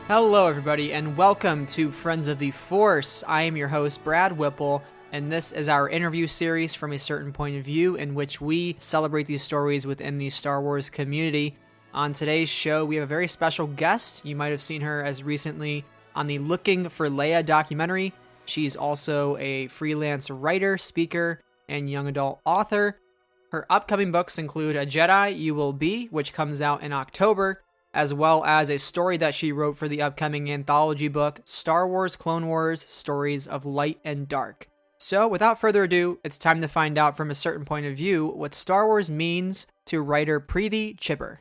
Hello, everybody, and welcome to Friends of the Force. I am your host, Brad Whipple, and this is our interview series from a certain point of view in which we celebrate these stories within the Star Wars community. On today's show, we have a very special guest. You might have seen her as recently on the Looking for Leia documentary. She's also a freelance writer, speaker, and young adult author. Her upcoming books include A Jedi You Will Be, which comes out in October, as well as a story that she wrote for the upcoming anthology book, Star Wars Clone Wars, Stories of Light and Dark. So, without further ado, it's time to find out from a certain point of view what Star Wars means to writer Preeti Chhibber.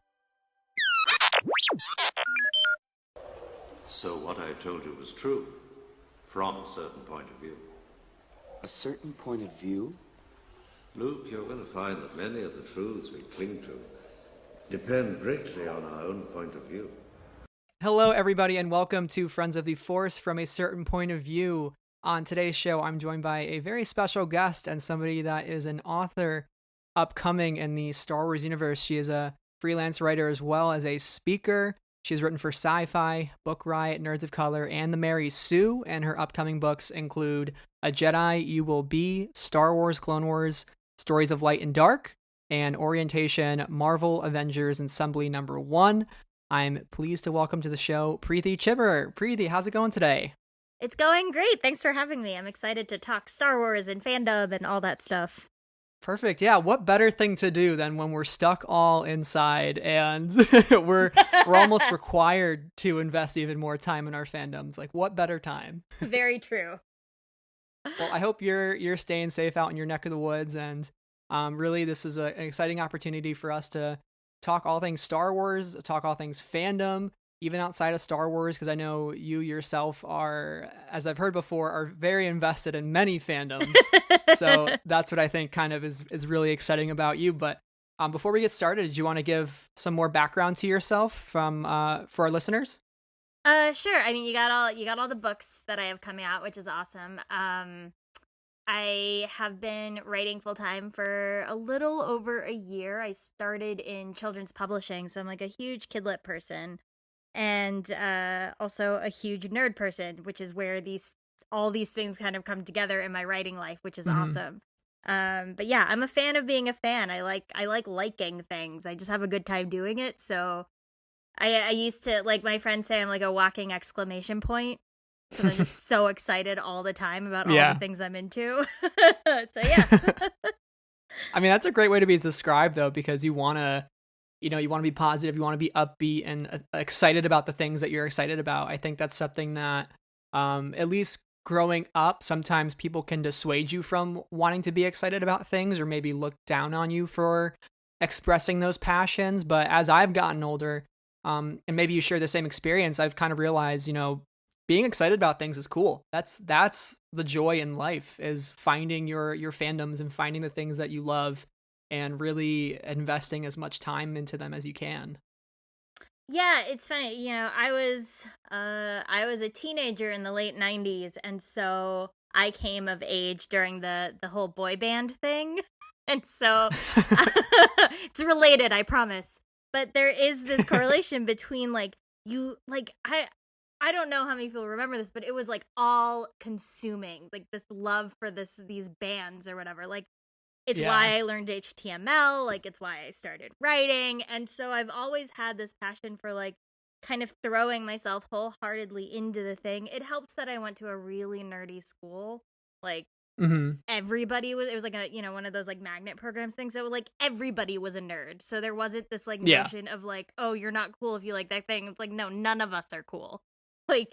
So what I told you was true, from a certain point of view. A certain point of view? Luke, you're going to find that many of the truths we cling to depend greatly on our own point of view. Hello, everybody, and welcome to Friends of the Force from a certain point of view. On today's show, I'm joined by a very special guest and somebody that is an author upcoming in the Star Wars universe. She is a freelance writer as well as a speaker. She's written for Sci-Fi, Book Riot, Nerds of Color, and The Mary Sue, and her upcoming books include A Jedi You Will Be, Star Wars Clone Wars, Stories of Light and Dark, and Orientation, Marvel Avengers Assembly Number 1. I'm pleased to welcome to the show Preeti Chhibber. Preeti, how's it going today? It's going great. Thanks for having me. I'm excited to talk Star Wars and fandom and all that stuff. Perfect. Yeah, what better thing to do than when we're stuck all inside and we're almost required to invest even more time in our fandoms. Like, what better time? Very true. Well, I hope you're staying safe out in your neck of the woods, and really, this is an exciting opportunity for us to talk all things Star Wars, talk all things fandom, even outside of Star Wars, because I know you yourself are, as I've heard before, are very invested in many fandoms. So that's what I think kind of is really exciting about you. But before we get started, did you want to give some more background to yourself from for our listeners? Sure. I mean, you got all the books that I have coming out, which is awesome. I have been writing full time for a little over a year. I started in children's publishing, so I'm like a huge kidlit person, and also a huge nerd person, which is where all these things kind of come together in my writing life, which is awesome. But yeah, I'm a fan of being a fan. I like liking things. I just have a good time doing it. So I used to, like, my friends say I'm like a walking exclamation point, because I'm just so excited all the time about all the things I'm into. So yeah. I mean, that's a great way to be described, though, because you want to be positive, you want to be upbeat and excited about the things that you're excited about. I think that's something that, at least growing up, sometimes people can dissuade you from wanting to be excited about things or maybe look down on you for expressing those passions. But as I've gotten older, and maybe you share the same experience, I've kind of realized, being excited about things is cool. That's the joy in life, is finding your fandoms and finding the things that you love and really investing as much time into them as you can. Yeah, it's funny. I was a teenager in the late 90s, and so I came of age during the whole boy band thing. And so it's related, I promise. But there is this correlation between I don't know how many people remember this, but it was like all consuming, like this love for these bands or whatever. Like, it's why I learned HTML, like it's why I started writing. And so I've always had this passion for like kind of throwing myself wholeheartedly into the thing. It helps that I went to a really nerdy school. Like, everybody it was like a, one of those like magnet programs things. So like everybody was a nerd. So there wasn't this like notion of like, oh, you're not cool if you like that thing. It's like, no, none of us are cool. Like,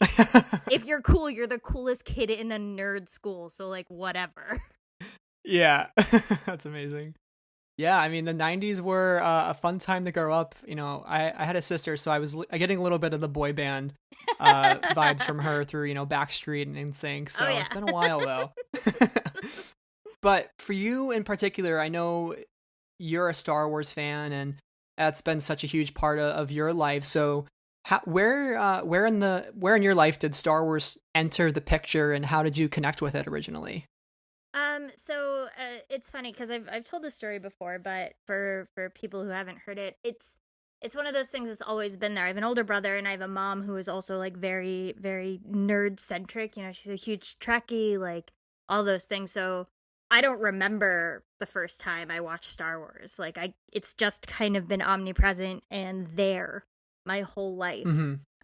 if you're cool, you're the coolest kid in a nerd school. So like, whatever. Yeah, that's amazing. Yeah, I mean, the 90s were a fun time to grow up. I had a sister, so I was getting a little bit of the boy band vibes from her through, Backstreet and NSYNC. So it's been a while, though. But for you in particular, I know you're a Star Wars fan, and that's been such a huge part of your life. So where in your life did Star Wars enter the picture, and how did you connect with it originally? So it's funny because I've told this story before, but for people who haven't heard it, it's it's one of those things that's always been there. I have an older brother and I have a mom who is also like very, very nerd centric. You know, she's a huge Trekkie, like all those things. So I don't remember the first time I watched Star Wars. Like it's just kind of been omnipresent and there my whole life.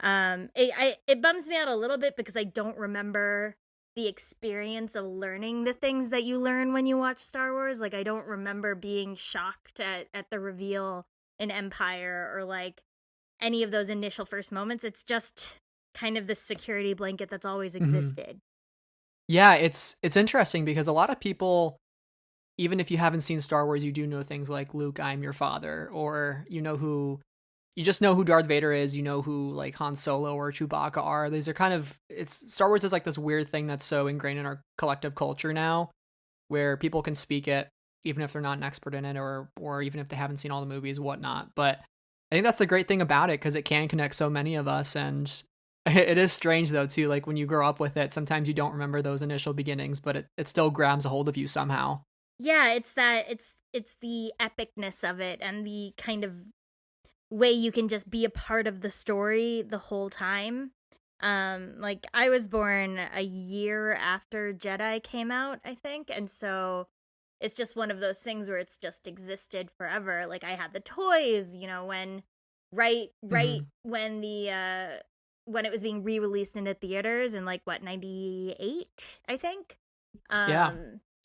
It bums me out a little bit because I don't remember the experience of learning the things that you learn when you watch Star Wars. Like I don't remember being shocked at the reveal in Empire or like any of those initial first moments. It's just kind of the security blanket that's always existed. Yeah, it's interesting because a lot of people, even if you haven't seen Star Wars, you do know things like Luke, I'm your father, or you just know who Darth Vader is, you know who like Han Solo or Chewbacca are. These are kind of, Star Wars is like this weird thing that's so ingrained in our collective culture now, where people can speak it even if they're not an expert in it, or even if they haven't seen all the movies, whatnot. But I think that's the great thing about it, because it can connect so many of us. And it is strange though too, like when you grow up with it, sometimes you don't remember those initial beginnings, but it still grabs a hold of you somehow. Yeah, it's the epicness of it and the kind of way you can just be a part of the story the whole time. Like I was born a year after Jedi came out, I think, and so it's just one of those things where it's just existed forever. Like I had the toys, you know, when right when the when it was being re-released into theaters in like 98, I think. Yeah.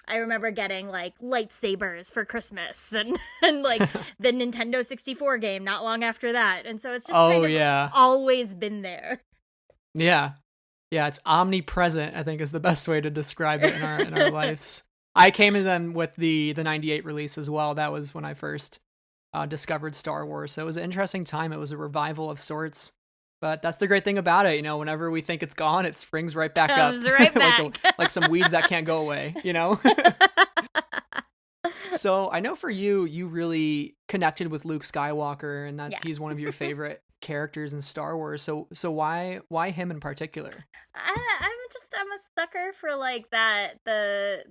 I remember getting like lightsabers for Christmas and like the Nintendo 64 game not long after that. And so it's just always been there. Yeah. Yeah, it's omnipresent, I think is the best way to describe it in our lives. I came in then with the 98 release as well. That was when I first discovered Star Wars. So it was an interesting time. It was a revival of sorts. But that's the great thing about it, you know, whenever we think it's gone, it springs right back up. Right back. like some weeds that can't go away, you know? So I know for you, you really connected with Luke Skywalker, and he's one of your favorite characters in Star Wars. So why him in particular? I'm a sucker for like that, the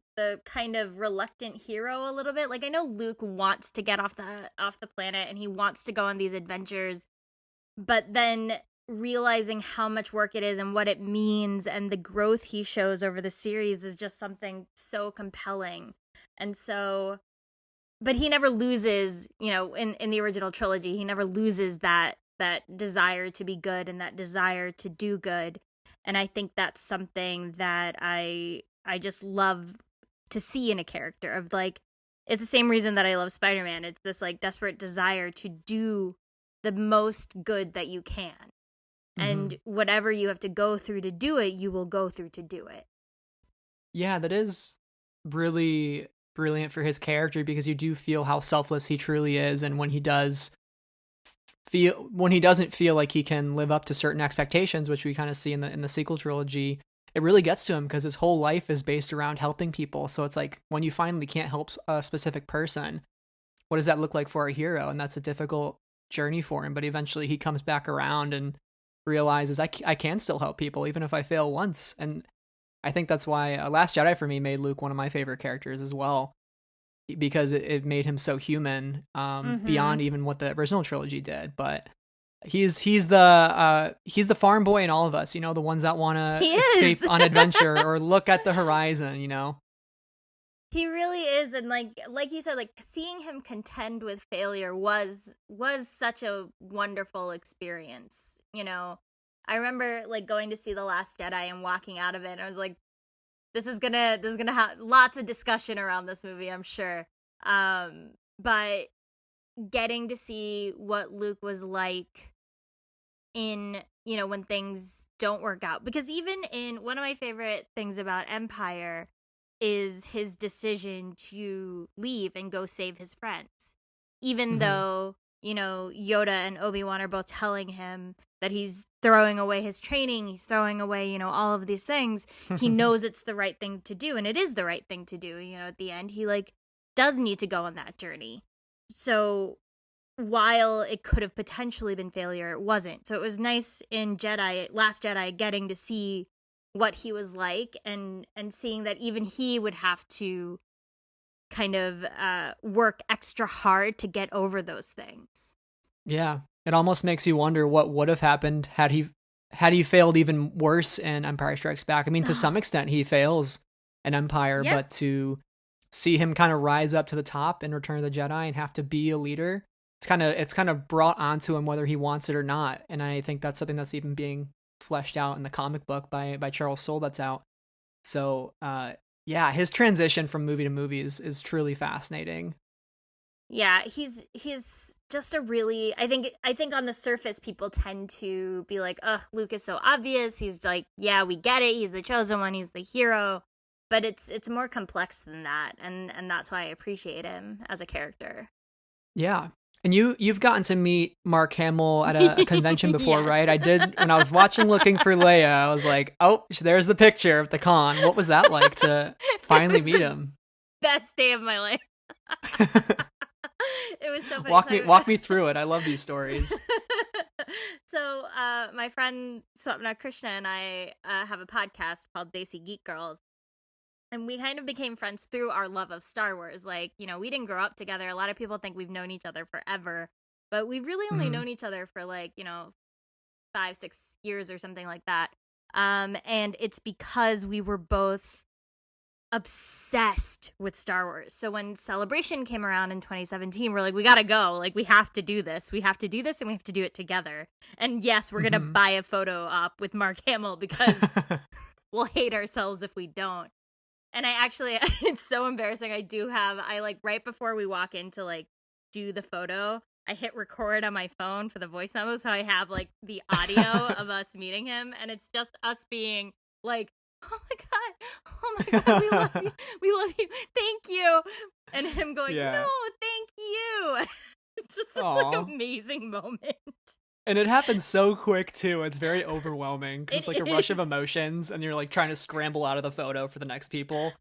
kind of reluctant hero a little bit. Like I know Luke wants to get off the planet and he wants to go on these adventures, but then realizing how much work it is and what it means and the growth he shows over the series is just something so compelling. And so, but he never loses, you know, in the original trilogy, he never loses that desire to be good and that desire to do good. And I think that's something that I just love to see in a character. Of like, it's the same reason that I love Spider-Man. It's this like desperate desire to do the most good that you can. And whatever you have to go through to do it, you will go through to do it. Yeah, that is really brilliant for his character, because you do feel how selfless he truly is. And when he doesn't feel like he can live up to certain expectations, which we kind of see in the sequel trilogy, it really gets to him, because his whole life is based around helping people. So it's like, when you finally can't help a specific person, what does that look like for our hero? And that's a difficult journey for him. But eventually he comes back around and realizes I can still help people even if I fail once. And I think that's why Last Jedi for me made Luke one of my favorite characters as well, because it made him so human, beyond even what the original trilogy did. But he's the farm boy in all of us, you know, the ones that want to escape on adventure or look at the horizon, you know. He really is. And like you said, like seeing him contend with failure was such a wonderful experience. You know, I remember like going to see The Last Jedi and walking out of it, and I was like, this is gonna have lots of discussion around this movie, I'm sure. But getting to see what Luke was like in, you know, when things don't work out, because even in one of my favorite things about Empire is his decision to leave and go save his friends, even though, you know, Yoda and Obi-Wan are both telling him that he's throwing away his training, he's throwing away, you know, all of these things. He knows it's the right thing to do, and it is the right thing to do. You know, at the end, he like does need to go on that journey. So while it could have potentially been failure, it wasn't. So it was nice in Last Jedi, getting to see what he was like, and seeing that even he would have to kind of work extra hard to get over those things. Yeah, It almost makes you wonder what would have happened had he failed even worse in Empire Strikes Back. I mean, to some extent, he fails in Empire, Yeah. but to see him kind of rise up to the top in Return of the Jedi and have to be a leader, it's kind of brought onto him whether he wants it or not. And I think that's something that's even being fleshed out in the comic book by Cheryl Soule that's out. So, yeah, his transition from movie to movie is truly fascinating. Yeah, he's just a really, I think on the surface people tend to be like, ugh, Luke is so obvious. He's like, yeah, we get it. He's the chosen one. He's the hero. But it's more complex than that, and that's why I appreciate him as a character. Yeah. And you've gotten to meet Mark Hamill at a convention before, Yes. right? I did when I was watching Looking for Leia. I was like, oh, there's the picture of the con. What was that like to finally meet him? Best day of my life. It was so funny. Walk me through it. I love these stories. So my friend Swapna Krishna and I have a podcast called Desi Geek Girls. And we kind of became friends through our love of Star Wars. Like, you know, we didn't grow up together. A lot of people think we've known each other forever. But we've really only known each other for 5-6 years or something like that. And it's because we were both obsessed with Star Wars. So when Celebration came around in 2017, we're like, we gotta go. Like, we have to do this. We have to do this, and we have to do it together. And yes, we're gonna buy a photo op with Mark Hamill because we'll hate ourselves if we don't. And I actually, it's so embarrassing. Right before we walk in to do the photo, I hit record on my phone for the voice memo. So I have the audio of us meeting him. And it's just us being like, oh my God, we love you. Thank you. And him going, no, thank you. It's just this amazing moment. And it happens so quick too. It's very overwhelming because it's like a rush of emotions, and you're trying to scramble out of the photo for the next people.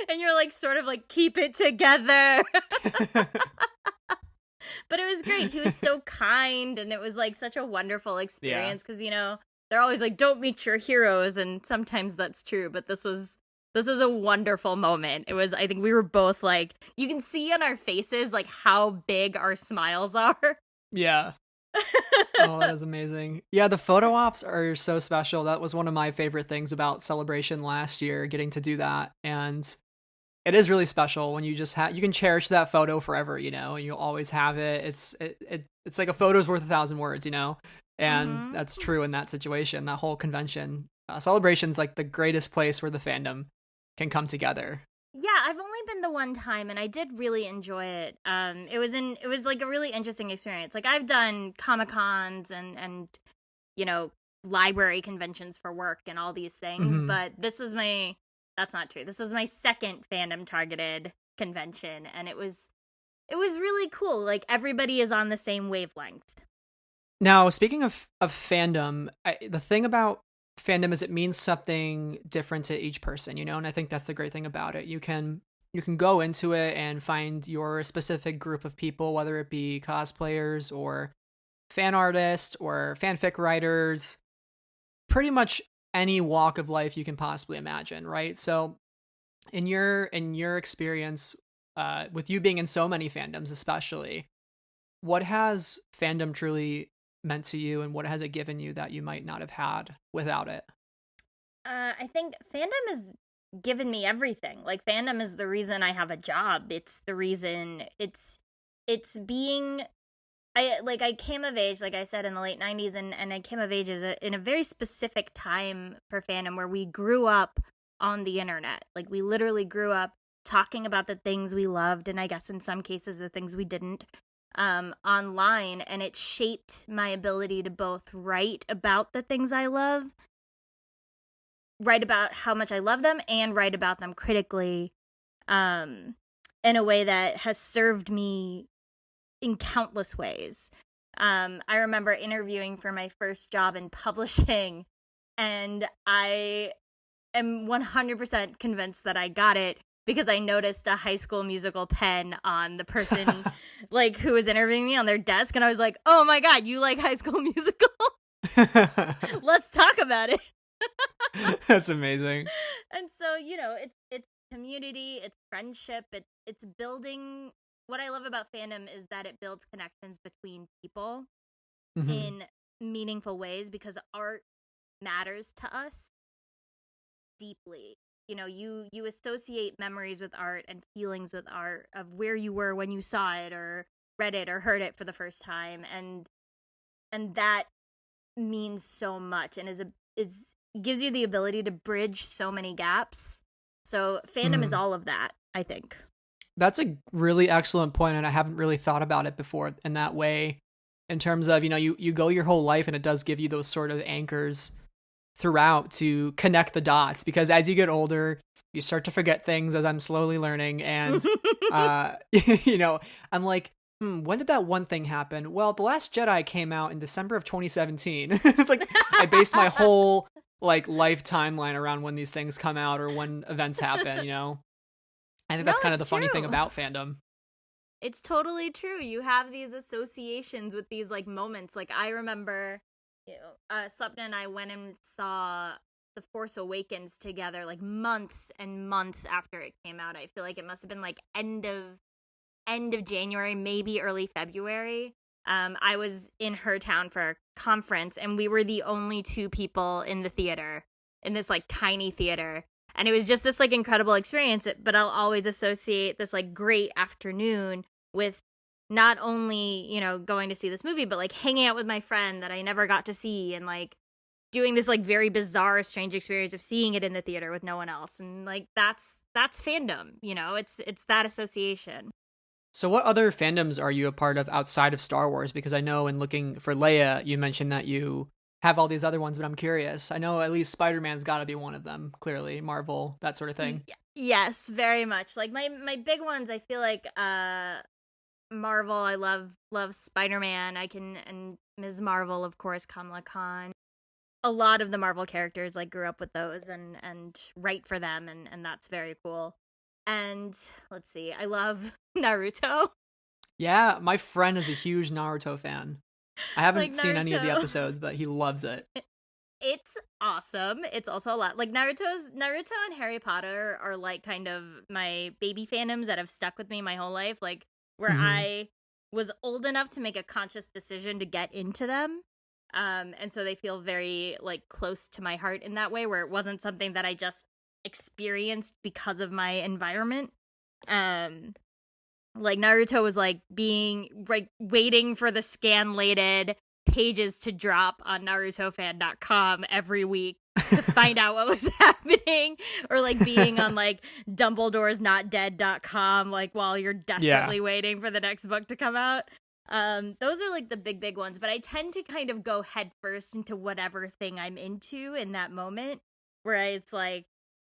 And you're sort of keep it together. But it was great. He was so kind, and it was such a wonderful experience because they're always don't meet your heroes, and sometimes that's true. But this was a wonderful moment. It was. I think we were both you can see on our faces how big our smiles are. Yeah. Oh, that is amazing. Yeah, the photo ops are so special. That was one of my favorite things about Celebration last year, getting to do that. And it is really special when you just you can cherish that photo forever, and you'll always have it. It's like a photo's worth 1,000 words, and that's true in that situation. That whole convention. Celebration's the greatest place where the fandom can come together. Yeah, I've only been the one time, and I did really enjoy it. It was a really interesting experience. I've done Comic-Cons and library conventions for work and all these things, but that's not true. This was my second fandom targeted convention, and it was really cool. Everybody is on the same wavelength. Now, speaking of fandom, the thing about fandom is it means something different to each person, and I think that's the great thing about it. You can go into it and find your specific group of people, whether it be cosplayers or fan artists or fanfic writers, pretty much any walk of life you can possibly imagine, right? So in your experience, with you being in so many fandoms especially, what has fandom truly meant to you, and what has it given you that you might not have had without it? I think fandom has given me everything. Fandom is the reason I have a job. It's the reason it's being I came of age, like I said, in the late 90s, and I came of age in a very specific time for fandom where we grew up on the internet. We literally grew up talking about the things we loved, and I guess in some cases the things we didn't, online, and it shaped my ability to both write about the things I love, write about how much I love them, and write about them critically, in a way that has served me in countless ways. I remember interviewing for my first job in publishing, and I am 100% convinced that I got it because I noticed a High School Musical pen on the person who was interviewing me on their desk, and I was like, oh my God, you like High School Musical? Let's talk about it. That's amazing. And so, it's community, it's friendship, it's building what I love about fandom is that it builds connections between people Mm-hmm. in meaningful ways, because art matters to us deeply. You associate memories with art and feelings with art of where you were when you saw it or read it or heard it for the first time, and that means so much, and is gives you the ability to bridge so many gaps. So fandom is all of that, I think. That's a really excellent point, and I haven't really thought about it before in that way, in terms of, you go your whole life and it does give you those sort of anchors throughout to connect the dots, because as you get older, you start to forget things, as I'm slowly learning, and I'm like, when did that one thing happen? Well, The Last Jedi came out in December of 2017. It's like I based my whole life timeline around when these things come out or when events happen, I think that's kind of the funny thing about fandom. It's totally true. You have these associations with these moments. I remember, Swapna and I went and saw The Force Awakens together months and months after it came out. I feel like it must have been end of January, maybe early February. I was in her town for a conference, and we were the only two people in the theater, in this tiny theater. And it was just this incredible experience, but I'll always associate this great afternoon with not only, going to see this movie, but hanging out with my friend that I never got to see, and doing this very bizarre, strange experience of seeing it in the theater with no one else. And that's fandom, it's that association. So what other fandoms are you a part of outside of Star Wars? Because I know in looking for Leia, you mentioned that you have all these other ones, but I'm curious. I know at least Spider-Man's got to be one of them, clearly. Marvel, that sort of thing. Yes, very much. My big ones, I feel Marvel, I love Spider-Man. And Ms. Marvel, of course, Kamala Khan. A lot of the Marvel characters, grew up with those and write for them, and that's very cool. And let's see, I love Naruto. Yeah, my friend is a huge Naruto fan. I haven't seen any of the episodes, but he loves it. It's awesome. It's also a lot. Naruto and Harry Potter are kind of my baby fandoms that have stuck with me my whole life. Where I was old enough to make a conscious decision to get into them. And so they feel very close to my heart in that way, where it wasn't something that I just experienced because of my environment. Naruto was being waiting for the scan-lated pages to drop on narutofan.com every week to find out what was happening, or being on Dumbledore's notdead.com while you're desperately waiting for the next book to come out. Those are the big ones, but I tend to kind of go headfirst into whatever thing I'm into in that moment, where it's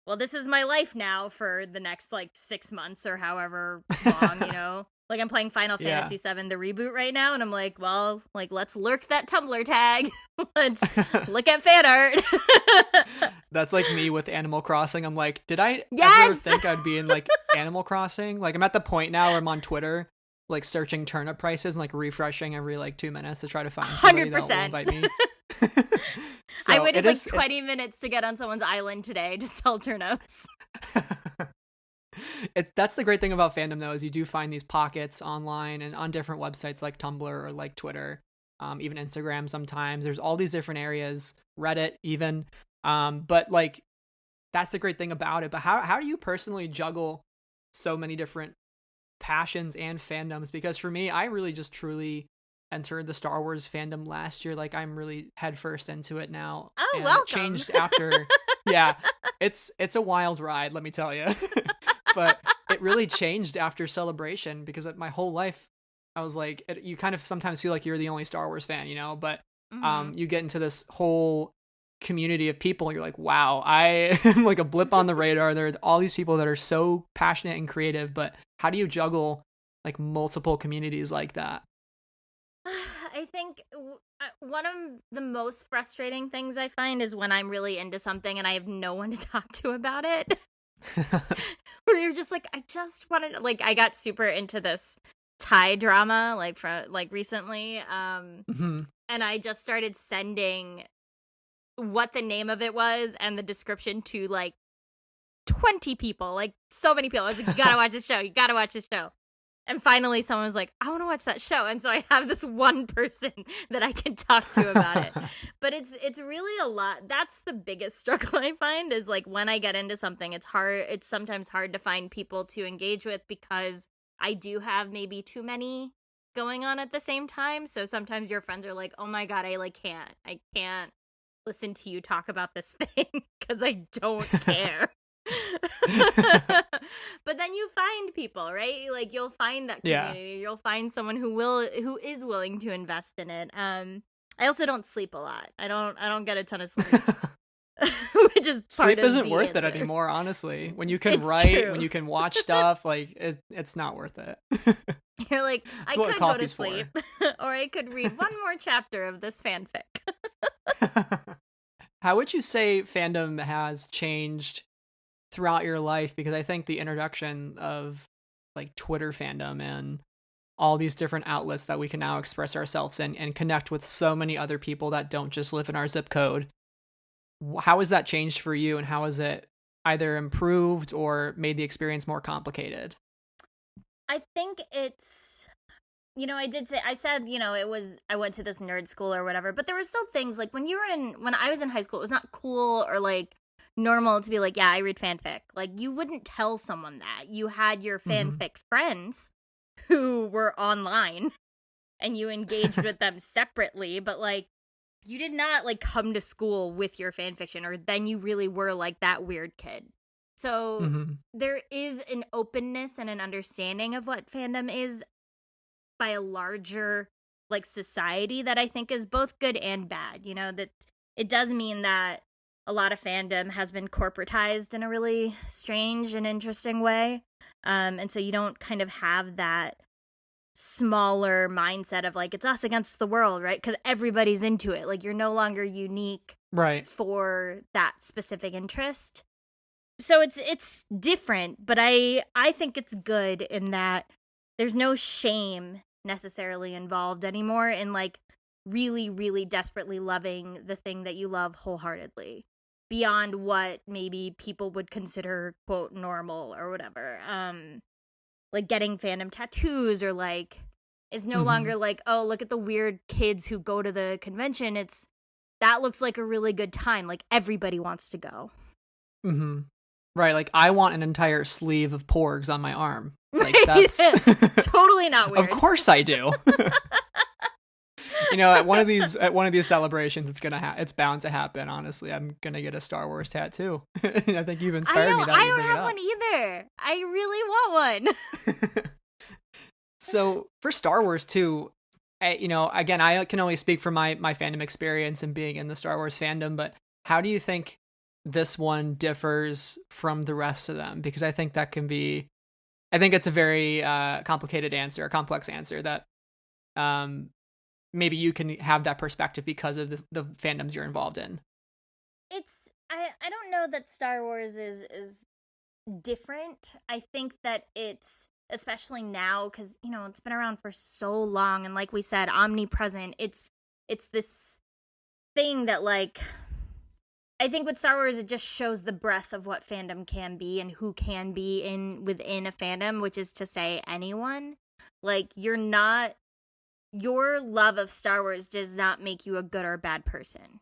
well, this is my life now for the next 6 months or however long, I'm playing Final Fantasy VII, the reboot right now, and I'm well, let's lurk that Tumblr tag. Let's look at fan art. That's me with Animal Crossing. I'm did I yes! ever think I'd be in Animal Crossing? I'm at the point now where I'm on Twitter, searching turnip prices and refreshing every 2 minutes to try to find somebody 100%. That will invite me. So I waited 20 minutes to get on someone's island today to sell turnips. That's the great thing about fandom, though, is you do find these pockets online and on different websites like Tumblr or Twitter, even Instagram sometimes. There's all these different areas, Reddit even. But that's the great thing about it. But how do you personally juggle so many different passions and fandoms? Because for me, I really just truly entered the Star Wars fandom last year. I'm really headfirst into it now. Oh, and welcome. It changed after. Yeah, it's a wild ride, let me tell you. But it really changed after Celebration, because my whole life I was you kind of sometimes feel like you're the only Star Wars fan, but you get into this whole community of people and you're wow, I am a blip on the radar. There are all these people that are so passionate and creative, but how do you juggle multiple communities like that? I think one of the most frustrating things I find is when I'm really into something and I have no one to talk to about it. Where you're just I just wanted I got super into this Thai drama recently, and I just started sending what the name of it was and the description to 20 people, so many people. I was you gotta watch this show, you gotta watch this show. And finally someone was like, I want to watch that show. And so I have this one person that I can talk to about it. But it's really a lot. That's the biggest struggle I find, is like when I get into something, it's sometimes hard to find people to engage with, because I do have maybe too many going on at the same time. So sometimes your friends are like, oh my God, I can't listen to you talk about this thing because I don't care. But then you find people, right? Like you'll find that community. You'll find someone who is willing to invest in it. I also don't sleep a lot. I don't get a ton of sleep. Which is sleep isn't worth it anymore, honestly. When you can write, when you can watch stuff, like it's not worth it. You're like, I could go to sleep, or I could read one more chapter of this fanfic. How would you say fandom has changed throughout your life? Because I think the introduction of like Twitter fandom and all these different outlets that we can now express ourselves in and connect with so many other people that don't just live in our zip code. How has that changed for you, and how has it either improved or made the experience more complicated? I think it's, I said, I went to this nerd school or whatever, but there were still things like when I was in high school, it was not cool or like normal to be like, yeah, I read fanfic. Like you wouldn't tell someone that. You had your fanfic friends who were online and you engaged with them separately, but like you did not like come to school with your fanfiction, or then you really were like that weird kid. So there is an openness and an understanding of what fandom is by a larger like society that I think is both good and bad. That it does mean that a lot of fandom has been corporatized in a really strange and interesting way. And so you don't kind of have that smaller mindset of like, it's us against the world, right? Because everybody's into it. Like you're no longer unique for that specific interest. So it's different, but I think it's good in that there's no shame necessarily involved anymore in like really, really desperately loving the thing that you love wholeheartedly beyond what maybe people would consider quote normal or whatever. Like getting fandom tattoos or like is no longer like, oh, look at the weird kids who go to the convention. That looks like a really good time. Like everybody wants to go. Right, like I want an entire sleeve of porgs on my arm. Like that's totally not weird. Of course I do. At one of these celebrations, it's bound to happen. Honestly, I'm gonna get a Star Wars tattoo. I think you've inspired me. That I don't have one either. I really want one. So for Star Wars too, again, I can only speak from my fandom experience and being in the Star Wars fandom. But how do you think this one differs from the rest of them? Because I think that can be, I think it's a very complicated answer, a complex answer that maybe you can have that perspective because of the fandoms you're involved in. I don't know that Star Wars is different. I think that it's, especially now, because, it's been around for so long, and like we said, omnipresent. It's this thing that, like, I think with Star Wars, it just shows the breadth of what fandom can be and who can be within a fandom, which is to say anyone. Like, your love of Star Wars does not make you a good or bad person.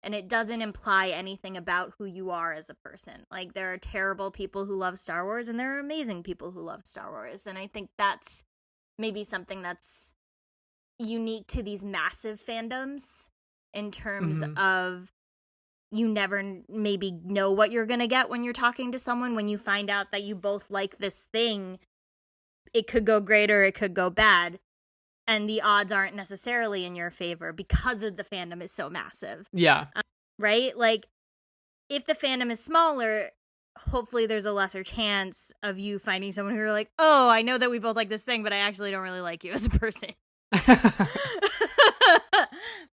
And it doesn't imply anything about who you are as a person. Like, there are terrible people who love Star Wars, and there are amazing people who love Star Wars. And I think that's maybe something that's unique to these massive fandoms in terms of you never maybe know what you're going to get when you're talking to someone. When you find out that you both like this thing, it could go great or it could go bad. And the odds aren't necessarily in your favor because of the fandom is so massive. Yeah. Right? Like, if the fandom is smaller, hopefully there's a lesser chance of you finding someone who are like, oh, I know that we both like this thing, but I actually don't really like you as a person.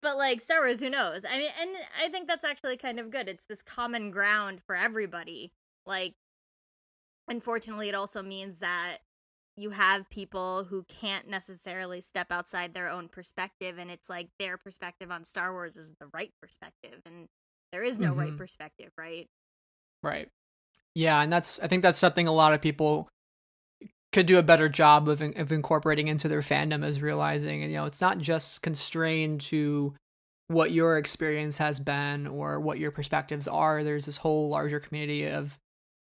But, like, Star Wars, who knows? I mean, and I think that's actually kind of good. It's this common ground for everybody. Like, unfortunately, it also means that you have people who can't necessarily step outside their own perspective, and it's like their perspective on Star Wars is the right perspective, and there is no right perspective, right? Right. Yeah, and I think that's something a lot of people could do a better job of incorporating into their fandom is realizing, and it's not just constrained to what your experience has been or what your perspectives are. There's this whole larger community of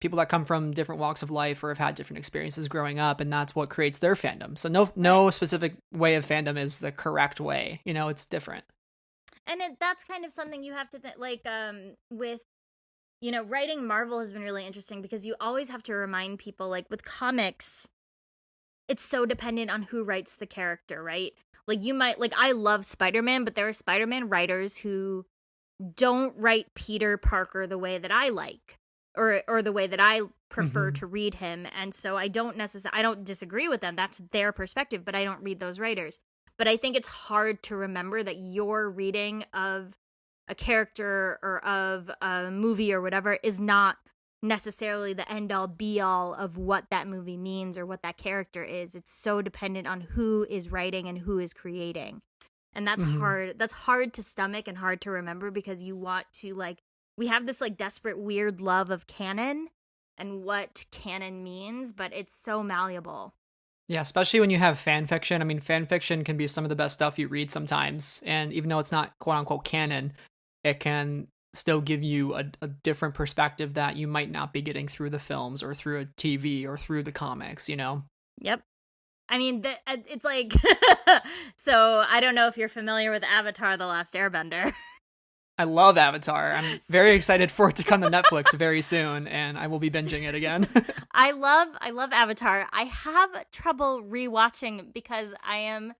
people that come from different walks of life or have had different experiences growing up, and that's what creates their fandom. So no specific way of fandom is the correct way. It's different. And that's kind of something you have to think, like, with, writing Marvel has been really interesting because you always have to remind people, like, with comics, it's so dependent on who writes the character, right? Like, you might, like, I love Spider-Man, but there are Spider-Man writers who don't write Peter Parker the way that I like, or the way that I prefer to read him. And so I don't disagree with them. That's their perspective, but I don't read those writers. But I think it's hard to remember that your reading of a character or of a movie or whatever is not necessarily the end-all be-all of what that movie means or what that character is. It's so dependent on who is writing and who is creating. And that's hard. That's hard to stomach and hard to remember because you want to, like, we have this, like, desperate, weird love of canon and what canon means, but it's so malleable. Yeah, especially when you have fan fiction. I mean, fan fiction can be some of the best stuff you read sometimes. And even though it's not quote-unquote canon, it can still give you a different perspective that you might not be getting through the films or through a TV or through the comics, Yep. I mean, it's like, so I don't know if you're familiar with Avatar: The Last Airbender. I love Avatar. I'm very excited for it to come to Netflix very soon, and I will be binging it again. I love Avatar. I have trouble rewatching because I am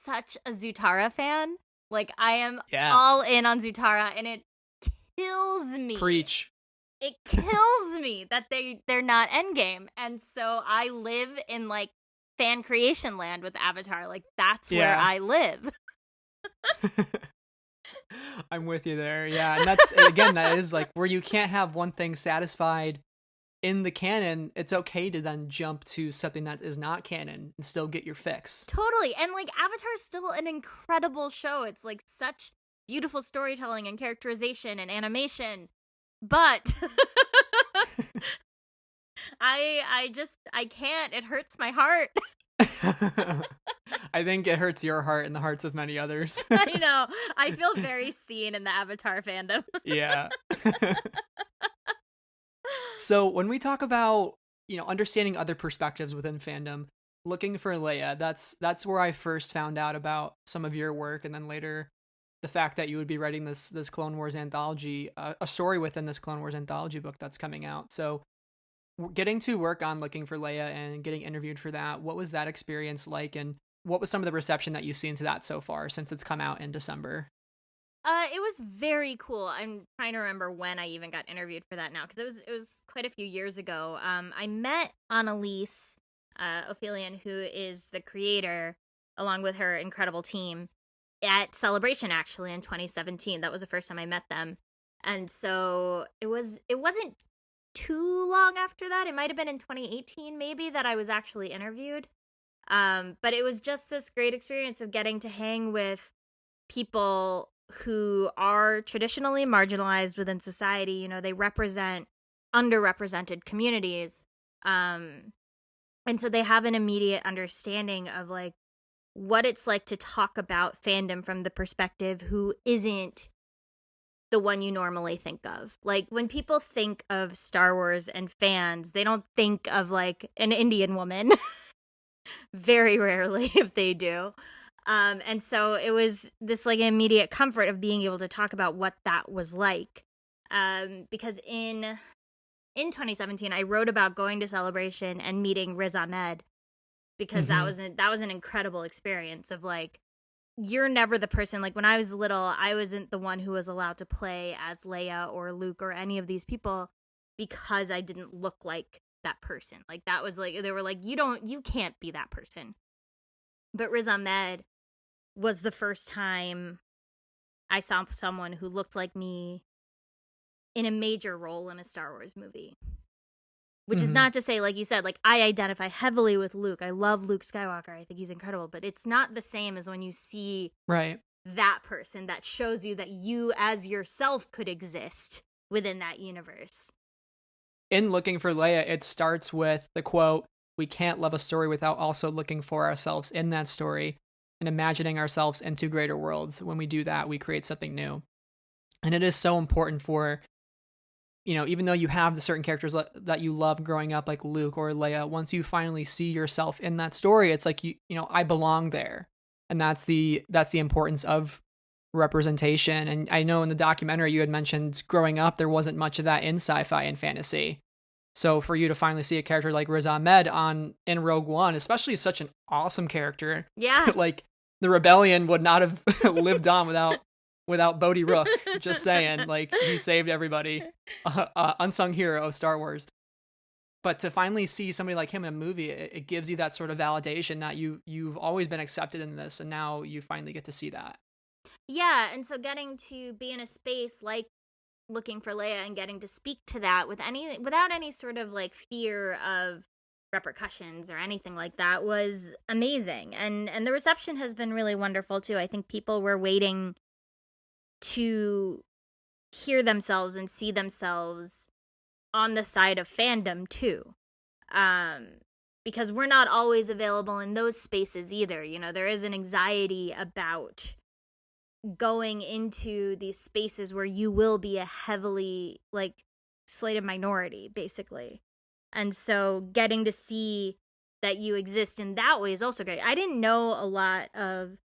such a Zutara fan. Like, I am all in on Zutara, and it kills me. Preach. It kills me that they're not Endgame. And so I live in, like, fan creation land with Avatar. Like, that's where I live. I'm with you there. Yeah. And that's, again, that is like where you can't have one thing satisfied in the canon. It's okay to then jump to something that is not canon and still get your fix. Totally. And, like, Avatar is still an incredible show. It's, like, such beautiful storytelling and characterization and animation. But I can't. It hurts my heart. I think it hurts your heart and the hearts of many others. I know. I feel very seen in the Avatar fandom. Yeah. So when we talk about, understanding other perspectives within fandom, looking for Leia, that's where I first found out about some of your work, and then later the fact that you would be writing this Clone Wars anthology, a story within this Clone Wars anthology book that's coming out. So getting to work on Looking for Leia and getting interviewed for that, what was that experience like, and what was some of the reception that you've seen to that so far since it's come out in December? It was very cool. I'm trying to remember when I even got interviewed for that now, because it was quite a few years ago. I met Annalise Ophelian, who is the creator, along with her incredible team, at Celebration, actually, in 2017. That was the first time I met them. And so it wasn't too long after that. It might have been in 2018, maybe, that I was actually interviewed. But it was just this great experience of getting to hang with people who are traditionally marginalized within society. They represent underrepresented communities. And so they have an immediate understanding of, like, what it's like to talk about fandom from the perspective who isn't the one you normally think of. Like, when people think of Star Wars and fans, they don't think of, like, an Indian woman. Very rarely, if they do. And so it was this, like, immediate comfort of being able to talk about what that was like. Because in 2017, I wrote about going to Celebration and meeting Riz Ahmed, because that was an incredible experience of, like, you're never the person. Like, when I was little, I wasn't the one who was allowed to play as Leia or Luke or any of these people because I didn't look like that person. Like, that was, like, they were like, you can't be that person. But Riz Ahmed was the first time I saw someone who looked like me in a major role in a Star Wars movie. Which is not to say, like you said, like, I identify heavily with Luke. I love Luke Skywalker. I think he's incredible. But it's not the same as when you see that person that shows you that you as yourself could exist within that universe. In Looking for Leia, it starts with the quote, we can't love a story without also looking for ourselves in that story and imagining ourselves into greater worlds. When we do that, we create something new. And it is so important for, even though you have the certain characters that you love growing up, like Luke or Leia, once you finally see yourself in that story, it's like, I belong there. And that's the importance of representation. And I know in the documentary you had mentioned growing up, there wasn't much of that in sci-fi and fantasy. So for you to finally see a character like Riz Ahmed in Rogue One, especially such an awesome character. Yeah. Like the rebellion would not have lived on without Bodhi Rook. Just saying, like, he saved everybody. Unsung hero of Star Wars. But to finally see somebody like him in a movie, it gives you that sort of validation that you've always been accepted in this, and now you finally get to see that. Yeah, and so getting to be in a space like Looking for Leia and getting to speak to that without any sort of like fear of repercussions or anything like that was amazing. And the reception has been really wonderful too. I think people were waiting to hear themselves and see themselves on the side of fandom too, because we're not always available in those spaces either. There is an anxiety about going into these spaces where you will be a heavily like slated minority, basically. And so getting to see that you exist in that way is also great. I didn't know a lot of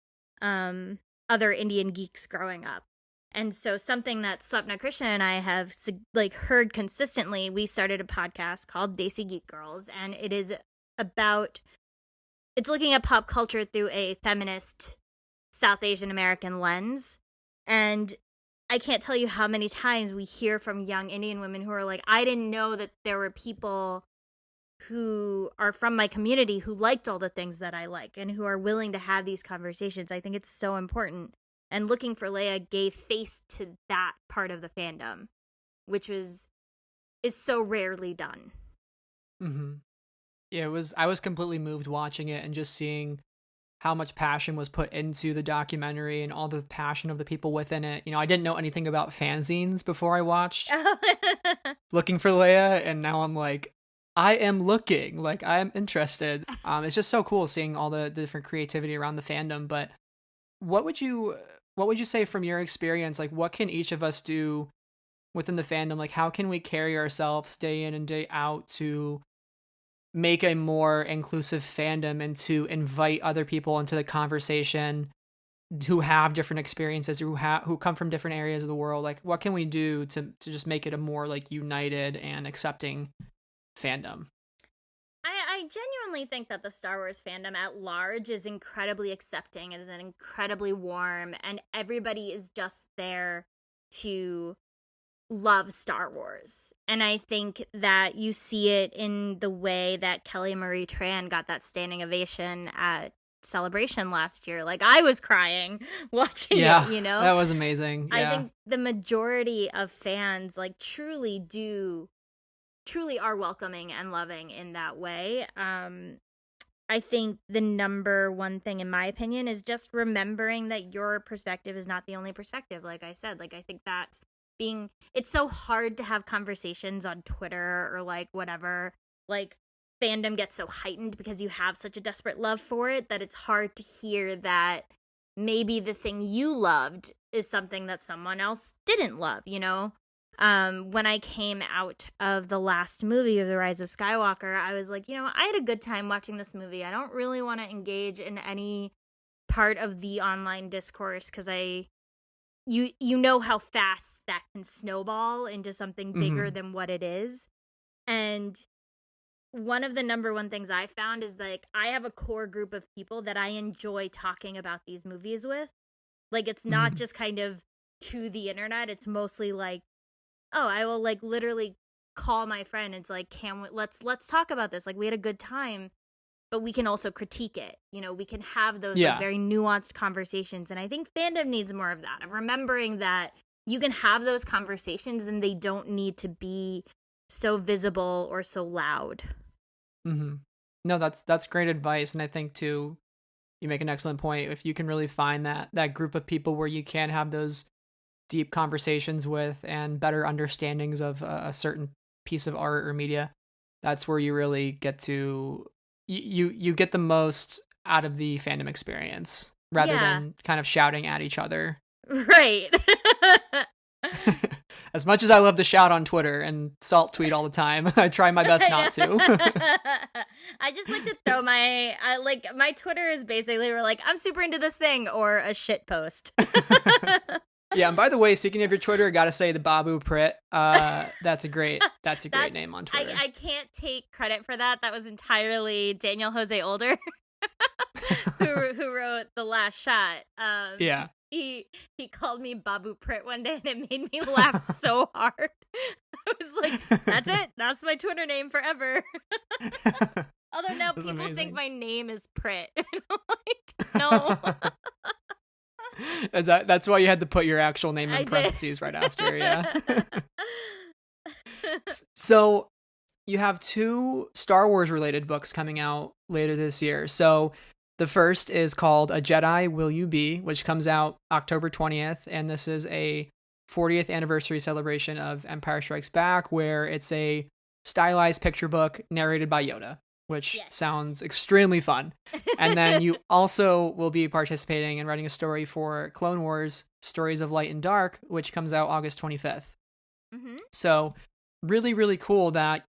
other Indian geeks growing up. And so something that Swapna Krishna and I have like heard consistently, we started a podcast called Desi Geek Girls, and it's looking at pop culture through a feminist South Asian American lens. And I can't tell you how many times we hear from young Indian women who are like, I didn't know that there were people who are from my community who liked all the things that I like and who are willing to have these conversations. I think it's so important. And Looking for Leia gave face to that part of the fandom, which is so rarely done. Mm-hmm. Yeah, I was completely moved watching it and just seeing how much passion was put into the documentary and all the passion of the people within it. I didn't know anything about fanzines before I watched Looking for Leia, and now I'm like, I am looking, like I am interested. It's just so cool seeing all the different creativity around the fandom. But what would you say from your experience? Like, what can each of us do within the fandom? Like, how can we carry ourselves day in and day out to make a more inclusive fandom and to invite other people into the conversation who have different experiences, who come from different areas of the world? Like, what can we do to just make it a more like united and accepting fandom? I genuinely think that the Star Wars fandom at large is incredibly accepting, is incredibly warm, and everybody is just there to love Star Wars. And I think that you see it in the way that Kelly Marie Tran got that standing ovation at Celebration last year. Like, I was crying watching it, that was amazing. Yeah. I think the majority of fans like truly are welcoming and loving in that way. I think the number one thing, in my opinion, is just remembering that your perspective is not the only perspective. Like I said, like I think that's it's so hard to have conversations on Twitter or like whatever. Like, fandom gets so heightened because you have such a desperate love for it that it's hard to hear that maybe the thing you loved is something that someone else didn't love, When I came out of the last movie of The Rise of Skywalker, I was like, I had a good time watching this movie. I don't really want to engage in any part of the online discourse because you know how fast that can snowball into something bigger than what it is. And one of the number one things I found is like I have a core group of people that I enjoy talking about these movies with. Like, it's not just kind of to the internet. It's mostly like, oh, I will like literally call my friend and it's like, let's talk about this. Like, we had a good time, but we can also critique it. We can have those like, very nuanced conversations. And I think fandom needs more of that, of remembering that you can have those conversations and they don't need to be so visible or so loud. Mm-hmm. No, that's great advice. And I think too, you make an excellent point. If you can really find that group of people where you can have those deep conversations with and better understandings of a certain piece of art or media, that's where you really get to you get the most out of the fandom experience rather than kind of shouting at each other. Right. As much as I love to shout on Twitter and salt tweet all the time, I try my best not to. I just like to throw my Twitter is basically we're like, I'm super into this thing or a shit post. Yeah, and by the way, speaking of your Twitter, I gotta say the Babu Prit, that's a great name on Twitter. I can't take credit for that. That was entirely Daniel Jose Older, who wrote The Last Shot. Yeah. He called me Babu Prit one day and it made me laugh so hard. I was like, that's it. That's my Twitter name forever. Although now That's people amazing. think my name is Prit. I'm like, no. That's why you had to put your actual name I in did. parentheses right after, yeah. So you have 2 Star Wars related books coming out later this year. So the first is called A Jedi Will You Be, which comes out October 20th. And this is a 40th anniversary celebration of Empire Strikes Back, where it's a stylized picture book narrated by Yoda, which sounds extremely fun. And then you also will be participating in writing a story for Clone Wars Stories of Light and Dark, which comes out August 25th. Mm-hmm. So really, really cool that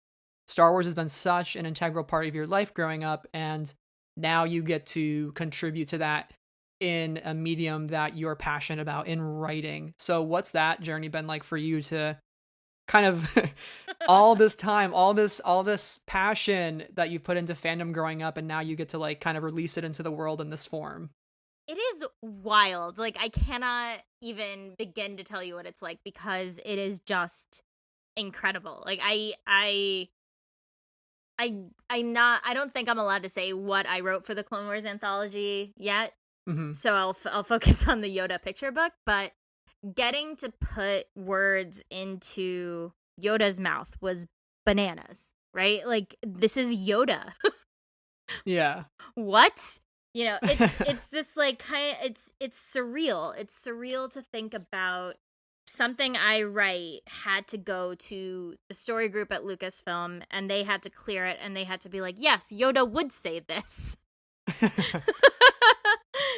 Star Wars has been such an integral part of your life growing up, and now you get to contribute to that in a medium that you're passionate about in writing. So what's that journey been like for you to kind of all this time, all this passion that you've put into fandom growing up, and now you get to like kind of release it into the world in this form? It is wild. Like, I cannot even begin to tell you what it's like because it is just incredible. Like, I don't think I'm allowed to say what I wrote for the Clone Wars anthology yet. Mm-hmm. So I'll focus on the Yoda picture book, but getting to put words into Yoda's mouth was bananas, right? Like, this is Yoda. Yeah. What? You know, it's this like it's surreal. It's surreal to think about something I write had to go to the story group at Lucasfilm and they had to clear it and they had to be like, yes, Yoda would say this.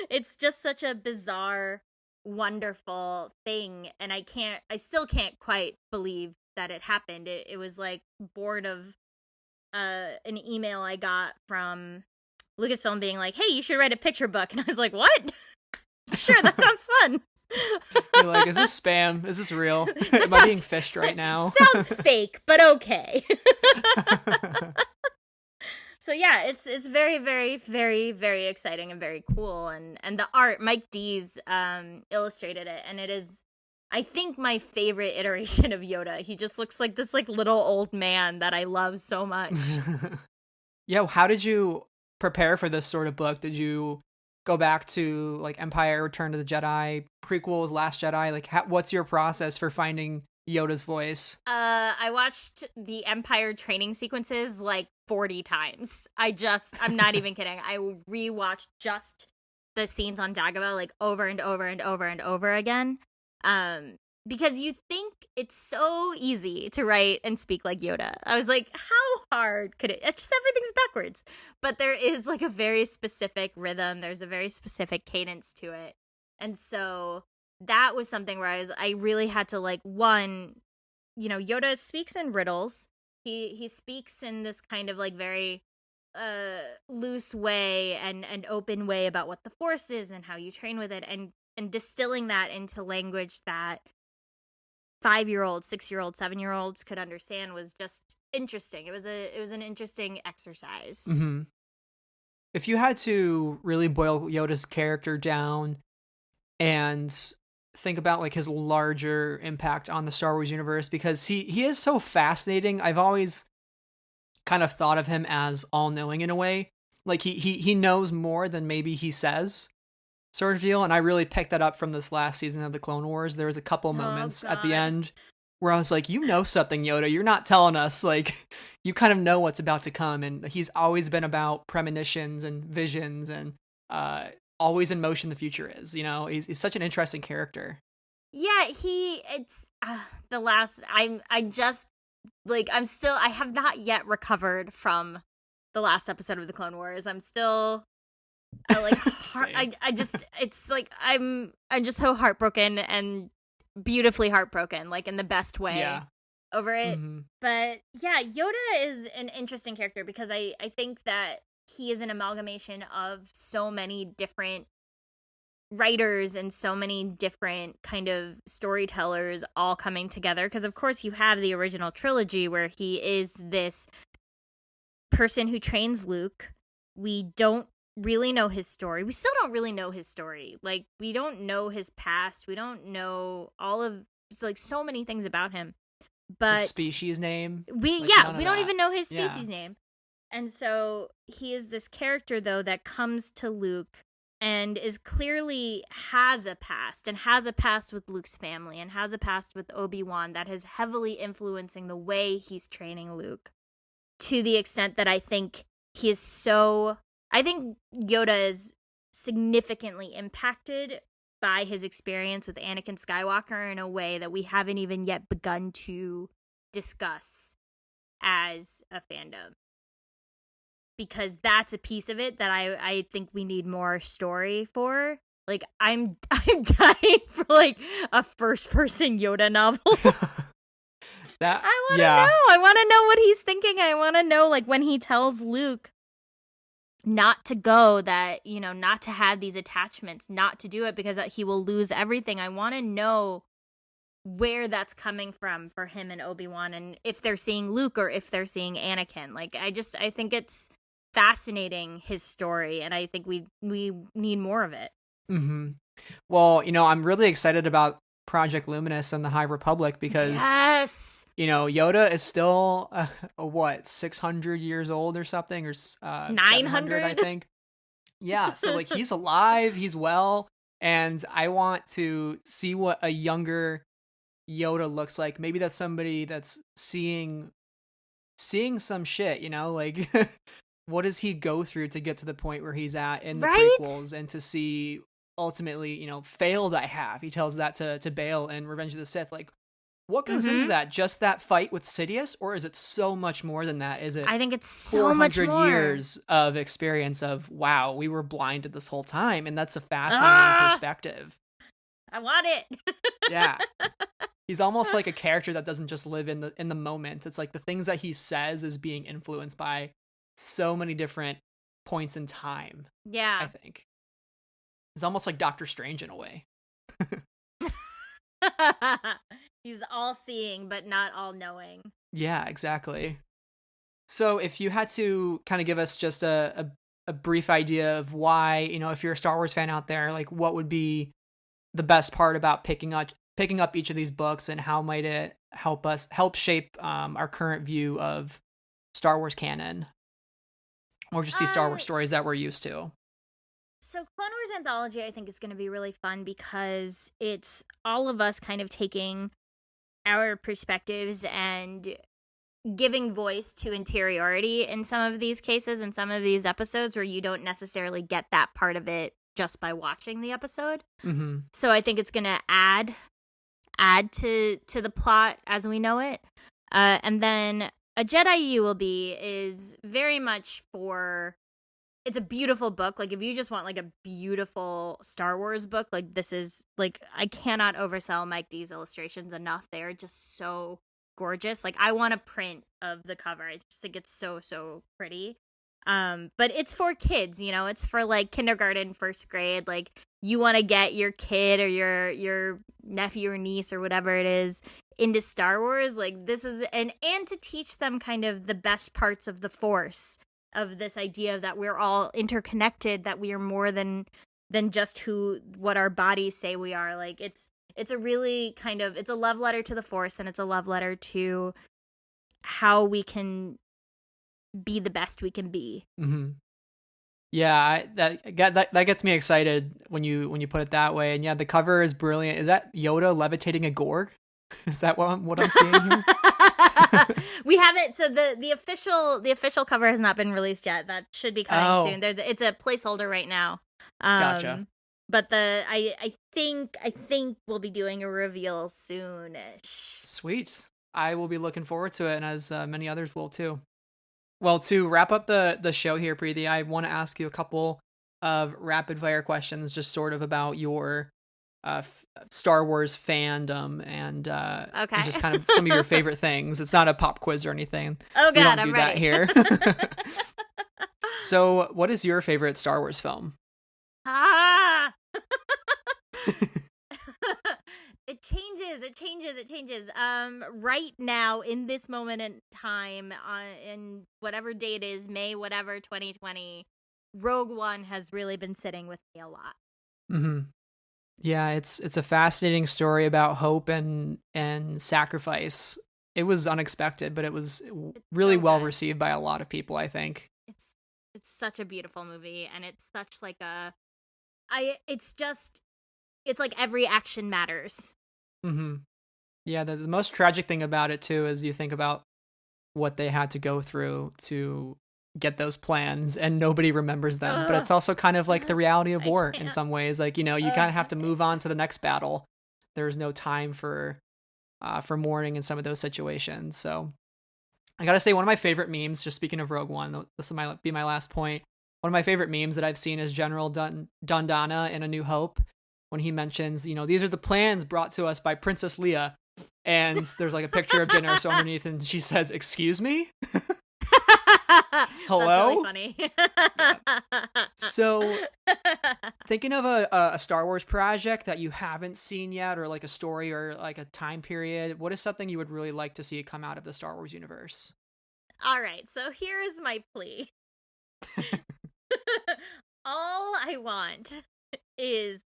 It's just such a bizarre, wonderful thing. And I still can't quite believe that it happened. It was like born of an email I got from Lucasfilm being like, hey, you should write a picture book. And I was like, what? Sure, that sounds fun. You're like, is this spam? Is this real? Am I being fished right now? Sounds fake, but okay. So yeah, it's very, very, very, very exciting and very cool. And the art, Mike Dees illustrated it, and it is, I think, my favorite iteration of Yoda. He just looks like this like little old man that I love so much. Yeah, how did you prepare for this sort of book? Did you go back to like Empire, Return to the Jedi, prequels, Last Jedi? Like, what's your process for finding Yoda's voice? I watched the Empire training sequences like 40 times. I'm not even kidding. I rewatched just the scenes on Dagobah like over and over and over and over again. Because you think it's so easy to write and speak like Yoda. I was like, how hard could it? It's just everything's backwards. But there is like a very specific rhythm. There's a very specific cadence to it. And so that was something where I really had to like, one, you know, Yoda speaks in riddles. He speaks in this kind of like very loose way and open way about what the Force is and how you train with it, and distilling that into language that 5-year-olds, 6-year-olds, 7-year-olds could understand was just interesting. It was an interesting exercise. Mm-hmm. If you had to really boil Yoda's character down and think about like his larger impact on the Star Wars universe, because he is so fascinating. I've always kind of thought of him as all-knowing in a way. Like he knows more than maybe he says, sort of deal. And I really picked that up from this last season of the Clone Wars. There was a couple moments at the end where I was like, you know something, Yoda. You're not telling us. Like, you kind of know what's about to come. And he's always been about premonitions and visions and always in motion the future is. You know, he's such an interesting character. Yeah, I have not yet recovered from the last episode of the Clone Wars. I'm still, I like, I just, it's like I'm just so heartbroken and beautifully heartbroken, like in the best way over it. Mm-hmm. But yeah, Yoda is an interesting character because I think that he is an amalgamation of so many different writers and so many different kind of storytellers all coming together. Because of course you have the original trilogy where he is this person who trains Luke. We don't really know his story. We still don't really know his story. Like, we don't know his past. We don't know all of, like, so many things about him. But his species name. We don't even know his species name. And so he is this character, though, that comes to Luke and is clearly has a past with Luke's family and has a past with Obi-Wan that is heavily influencing the way he's training Luke, to the extent that I think I think Yoda is significantly impacted by his experience with Anakin Skywalker in a way that we haven't even yet begun to discuss as a fandom. Because that's a piece of it that I think we need more story for. Like, I'm dying for, like, a first-person Yoda novel. I want to know. I want to know what he's thinking. I want to know, like, when he tells Luke not to go, that, you know, not to have these attachments, not to do it because he will lose everything. I want to know where that's coming from for him and Obi-Wan, and if they're seeing Luke or if they're seeing Anakin. Like, I think it's fascinating, his story, and I think we need more of it. Mm-hmm. Well, you know, I'm really excited about Project Luminous and the High Republic because, you know, Yoda is still, 600 years old or something, or 900, I think. Yeah, so, like, he's alive, he's well, and I want to see what a younger Yoda looks like. Maybe that's somebody that's seeing some shit, you know, like, what does he go through to get to the point where he's at in the prequels, and to see ultimately, you know, failed I have. He tells that to Bail in Revenge of the Sith. Like, what goes into that? Just that fight with Sidious? Or is it so much more than that? Is it I think it's so much more. 400 years of experience of, wow, we were blinded this whole time. And that's a fascinating perspective. I want it. Yeah. He's almost like a character that doesn't just live in the moment. It's like the things that he says is being influenced by so many different points in time. Yeah. I think. It's almost like Doctor Strange in a way. He's all-seeing, but not all-knowing. Yeah, exactly. So if you had to kind of give us just a brief idea of why, you know, if you're a Star Wars fan out there, like, what would be the best part about picking up each of these books, and how might it help shape our current view of Star Wars canon, or just these Star Wars stories that we're used to? So Clone Wars Anthology, I think, is going to be really fun because it's all of us kind of taking our perspectives and giving voice to interiority in some of these cases, and some of these episodes where you don't necessarily get that part of it just by watching the episode. Mm-hmm. So I think it's going to add to the plot as we know it. And then A Jedi You Will Be is very much it's a beautiful book. Like, if you just want, like, a beautiful Star Wars book, like, this is, like, I cannot oversell Mike D's illustrations enough. They are just so gorgeous. Like, I want a print of the cover. I just think it's so, so pretty. But it's for kids, you know, it's for, like, kindergarten, first grade. Like, you want to get your kid or your nephew or niece or whatever it is into Star Wars. Like, this is, and to teach them kind of the best parts of the Force, of this idea that we're all interconnected, that we are more than just what our bodies say we are. Like, it's a really kind of, it's a love letter to the Force, and it's a love letter to how we can be the best we can be. Mm-hmm. Yeah, that gets me excited when you put it that way. And yeah, the cover is brilliant. Is that Yoda levitating a Gorg? Is that what I'm seeing here? We haven't. So the official cover has not been released yet. That should be coming soon. It's a placeholder right now. Gotcha. But I think we'll be doing a reveal soonish. Sweet. I will be looking forward to it, and as many others will too. Well, to wrap up the show here, Preeti, I want to ask you a couple of rapid fire questions, just sort of about your Star Wars fandom and Okay. just kind of some of your favorite things. It's not a pop quiz or anything. Oh We God, don't I'm do ready. that here. So, what is your favorite Star Wars film? Ah! It changes. Right now, in this moment in time, in whatever day it is, May, whatever, 2020, Rogue One has really been sitting with me a lot. Mm-hmm. Yeah, it's a fascinating story about hope and sacrifice. It was unexpected, but it was really so well good. received by a lot of people, I think. It's such a beautiful movie, and it's such like it's like every action matters. Mm-hmm. Yeah, the most tragic thing about it too is you think about what they had to go through to get those plans, and nobody remembers them. But it's also kind of like the reality of war in some ways. Like, you know, you kind of have to move on to the next battle. There's no time for mourning in some of those situations. So I gotta say, one of my favorite memes, just speaking of Rogue One, this will be my last point. One of my favorite memes that I've seen is General Dundana in A New Hope, when he mentions, you know, these are the plans brought to us by Princess Leia. And there's like a picture of Jyn Erso underneath, and she says, "Excuse me?" Hello? That's really funny. Yeah. So, thinking of a Star Wars project that you haven't seen yet, or like a story or like a time period, what is something you would really like to see come out of the Star Wars universe? All right, so here's my plea. All I want is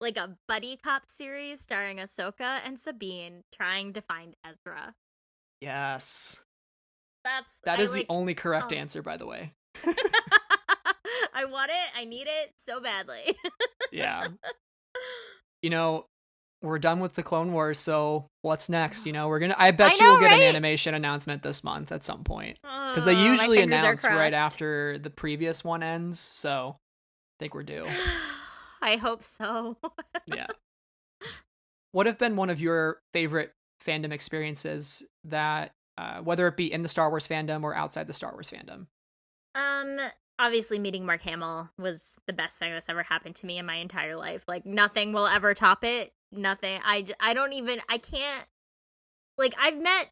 like a buddy cop series starring Ahsoka and Sabine trying to find Ezra. Yes. That is the only correct answer, by the way. I want it. I need it so badly. Yeah. You know, we're done with the Clone Wars, so what's next? You know, I bet you will get an animation announcement this month at some point. Because they usually announce right after the previous one ends, so I think we're due. I hope so. Yeah. What have been one of your favorite fandom experiences that, whether it be in the Star Wars fandom or outside the Star Wars fandom? Obviously meeting Mark Hamill was the best thing that's ever happened to me in my entire life. Like, nothing will ever top it. Nothing. I can't, like, I've met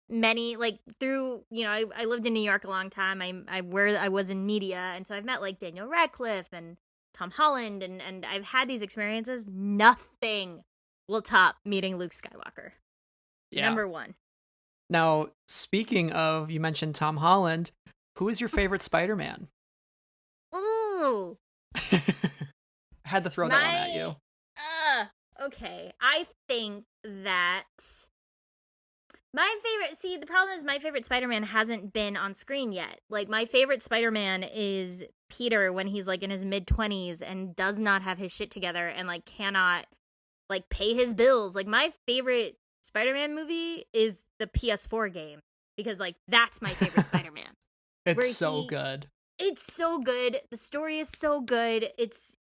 many, like, through, you know, I lived in New York a long time. I was in media, and so I've met, like, Daniel Radcliffe and Tom Holland, and I've had these experiences. Nothing will top meeting Luke Skywalker. Yeah. Number one. Now, speaking of, you mentioned Tom Holland, who is your favorite Spider-Man? Ooh. I had to throw that one at you. Okay. I think that the problem is my favorite Spider-Man hasn't been on screen yet. Like, my favorite Spider-Man is Peter when he's, like, in his mid-20s and does not have his shit together and, like, cannot, like, pay his bills. Like, my favorite Spider-Man movie is the PS4 game, because, like, that's my favorite Spider-Man. It's so good. It's so good. The story is so good. It's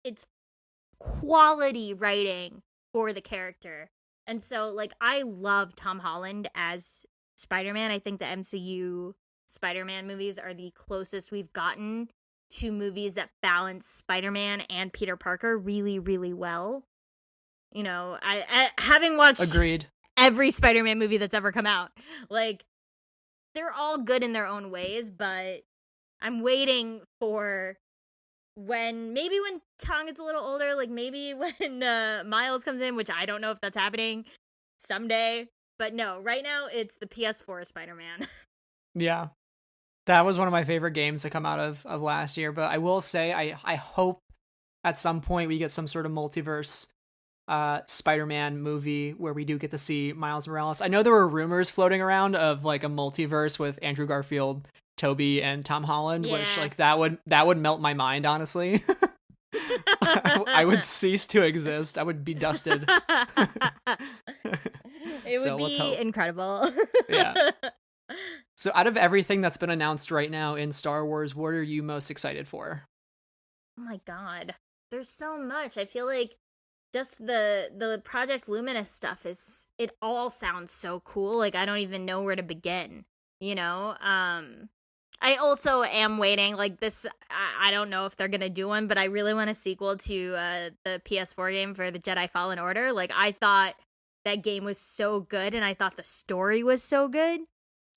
quality writing for the character. And so, like, I love Tom Holland as Spider-Man. I think the MCU Spider-Man movies are the closest we've gotten to movies that balance Spider-Man and Peter Parker really, really well. You know, I having watched Agreed. every Spider-Man movie that's ever come out, like, they're all good in their own ways, but I'm waiting for when Tom gets a little older, like maybe when Miles comes in, which I don't know if that's happening someday. But no, right now it's the PS4 Spider-Man. Yeah. That was one of my favorite games to come out of last year. But I will say, I hope at some point we get some sort of multiverse Spider-Man movie where we do get to see Miles Morales. I know there were rumors floating around of like a multiverse with Andrew Garfield, Toby, and Tom Holland, which like that would melt my mind, honestly. I would cease to exist. I would be dusted. It would be incredible. Yeah. So out of everything that's been announced right now in Star Wars, what are you most excited for? Oh my god. There's so much. I feel like just the Project Luminous stuff it all sounds so cool. Like, I don't even know where to begin, you know? I I also am waiting, like this, I don't know if they're going to do one, but I really want a sequel to the PS4 game for the Jedi Fallen Order. Like, I thought that game was so good, and I thought the story was so good.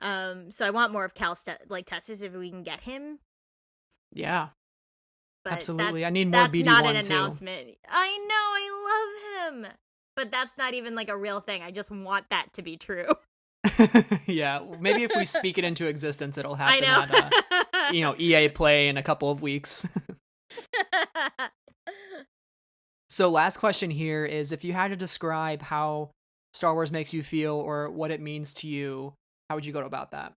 So I want more of Cal Testis if we can get him. Yeah. But absolutely. I need more BD1 too. That's not an announcement. I know, I love him. But that's not even like a real thing. I just want that to be true. Yeah, maybe if we speak it into existence, it'll happen I at know. EA Play in a couple of weeks. So last question here is, if you had to describe how Star Wars makes you feel or what it means to you, how would you go about that?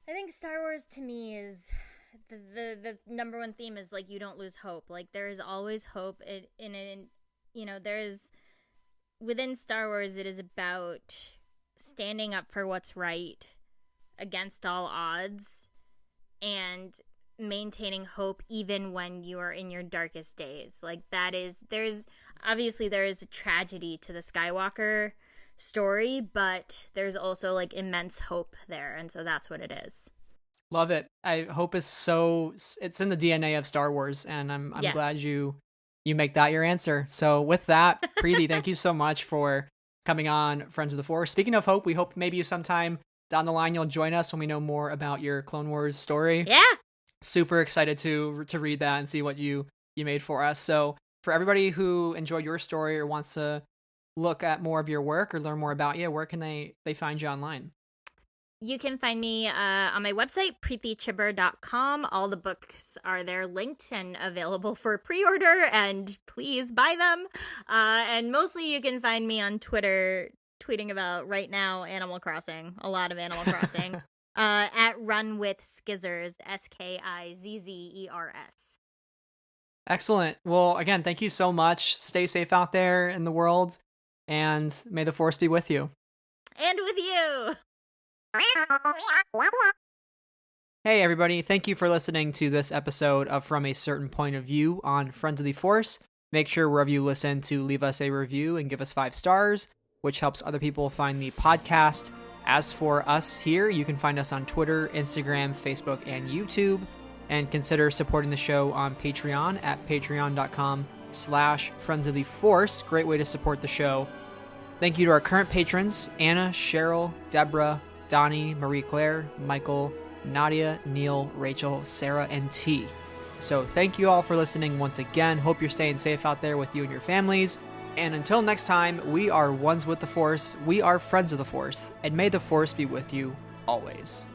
I think Star Wars to me is the number one theme is like, you don't lose hope. Like, there is always hope there is within Star Wars, it is about standing up for what's right against all odds and maintaining hope even when you are in your darkest days. Like, there is a tragedy to the Skywalker story, but there's also like immense hope there, and so that's what it is. Love it. Hope is it's in the DNA of Star Wars, and I'm Yes. glad you make that your answer. So with that, Preeti, thank you so much for coming on Friends of the Force. Speaking of hope, we hope maybe sometime down the line you'll join us when we know more about your Clone Wars story. Yeah. Super excited to read that and see what you made for us. So for everybody who enjoyed your story or wants to look at more of your work or learn more about you, where can they find you online? You can find me on my website, preetichhibber.com. All the books are there linked and available for pre-order, and please buy them. And mostly you can find me on Twitter, tweeting about, right now, Animal Crossing. A lot of Animal Crossing. At Run with Skizzers, Skizzers. Excellent. Well, again, thank you so much. Stay safe out there in the world, and may the Force be with you. And with you! Hey everybody, thank you for listening to this episode of From a Certain Point of View on Friends of the Force. Make sure wherever you listen to leave us a review and give us 5 stars, which helps other people find the podcast. As for us here, you can find us on Twitter, Instagram, Facebook, and YouTube, and consider supporting the show on Patreon at patreon.com/Friends of the Force. Great way to support the show. Thank you to our current patrons, Anna, Cheryl, Deborah, Donnie, Marie Claire, Michael, Nadia, Neil, Rachel, Sarah, and T. So thank you all for listening once again. Hope you're staying safe out there with you and your families. And until next time, we are ones with the Force. We are friends of the Force. And may the Force be with you always.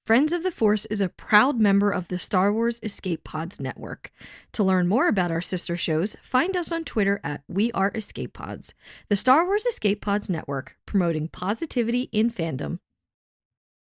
Friends of the Force is a proud member of the Star Wars Escape Pods network. To learn more about our sister shows, find us on Twitter at WeAreEscapePods. The Star Wars Escape Pods network, promoting positivity in fandom.